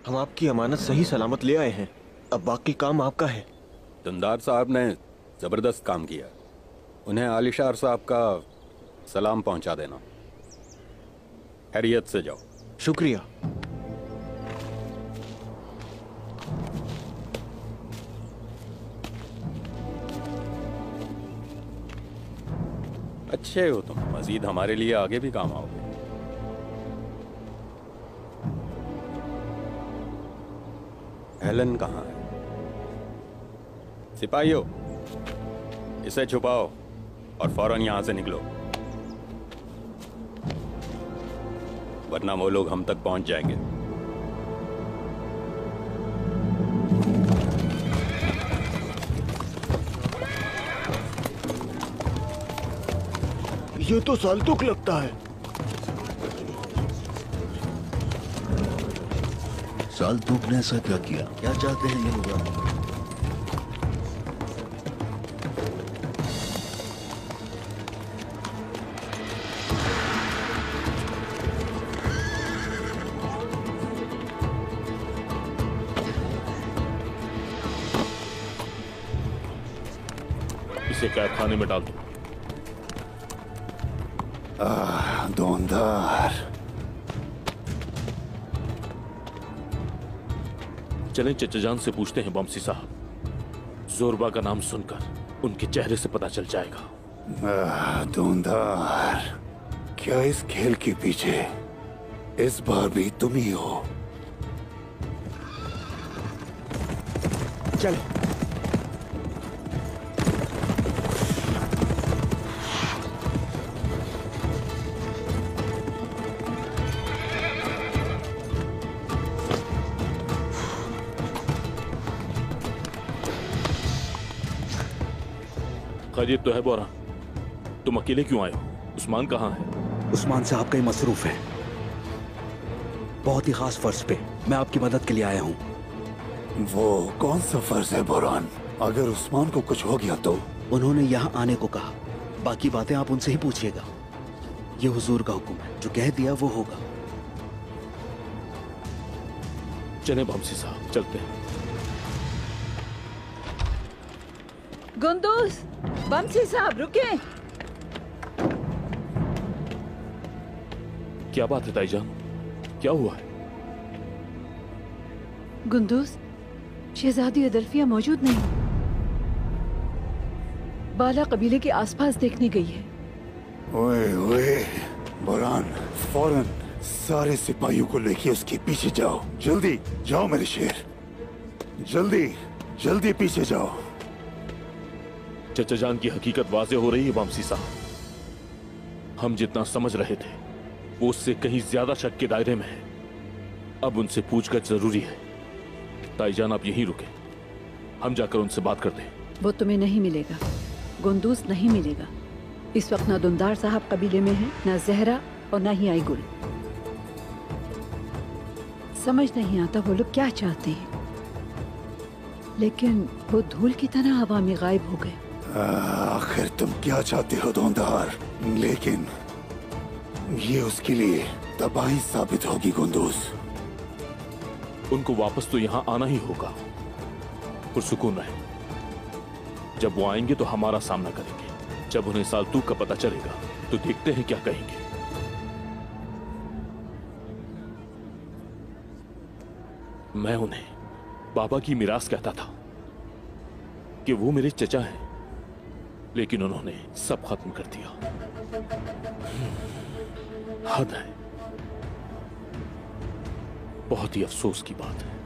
हम आपकी अमानत सही सलामत ले आए हैं। अब बाकी काम आपका है। दुंदार साहब ने जबरदस्त काम किया। उन्हें आलिशार साहब का सलाम पहुंचा देना। खैरियत से जाओ। शुक्रिया। अच्छे हो तुम, मजीद हमारे लिए आगे भी काम आओगे। हेलन कहाँ है? सिपाहियों, इसे छुपाओ और फौरन यहां से निकलो, वरना वो लोग हम तक पहुंच जाएंगे। ये तो साल्तुक लगता है। साल्तुक ने ऐसा क्या किया? क्या चाहते हैं ये लोग? इसे कैद खाने में डाल दो। दोंदार, चलें चचा जान से पूछते हैं बमसी साहब। जोरबा का नाम सुनकर उनके चेहरे से पता चल जाएगा। दोंदार, क्या इस खेल के पीछे इस बार भी तुम ही हो? चल। खैरियत तो है बोरा? तुम अकेले क्यों आए हो? उस्मान कहाँ है? उस्मान साहब कहीं मसरूफ है, बहुत ही खास फर्ज पे। मैं आपकी मदद के लिए आया हूँ। वो कौन सा फर्ज है बुरहान? अगर उस्मान को कुछ हो गया तो? उन्होंने यहाँ आने को कहा, बाकी बातें आप उनसे ही पूछिएगा। ये हुजूर का हुक्म है, जो कह दिया वो होगा। चले बमसी साहब, चलते हैं। गुंदूस, बमसी साहब रुके। क्या बात है ताईजान, क्या हुआ है? गुंदूस, शहजादी अदल्फिया मौजूद नहीं। बाला कबीले के आसपास देखने गई है। ओए ओए बुरहान, फौरन सारे सिपाहियों को लेके उसके पीछे जाओ। जल्दी जाओ मेरे शेर, जल्दी जल्दी पीछे जाओ। चचा जान की हकीकत वाज़े हो रही है बमसी साहब। हम जितना समझ रहे थे वो उससे कहीं ज्यादा शक के दायरे में है। अब उनसे पूछकर जरूरी है। ताईजान आप यहीं रुके, हम जाकर उनसे बात करते हैं। वो तुम्हें नहीं मिलेगा गुंदूस, नहीं मिलेगा। इस वक्त ना दुंदार साहब कबीले में है, ना जहरा और ना ही आई गुल। समझ नहीं आता वो लोग क्या चाहते हैं, लेकिन वो धूल की तरह हवा में गायब हो गए। आखिर तुम क्या चाहते हो दोंदार? लेकिन ये उसके लिए तबाही साबित होगी गुंदूस। उनको वापस तो यहाँ आना ही होगा। पुरसुकून रहे। जब वो आएंगे तो हमारा सामना करेंगे। जब उन्हें साल्तूक का पता चलेगा तो देखते हैं क्या कहेंगे। मैं उन्हें बाबा की मिरास कहता था कि वो मेरे चचा हैं, लेकिन उन्होंने सब खत्म कर दिया। हद है। बहुत ही अफसोस की बात है।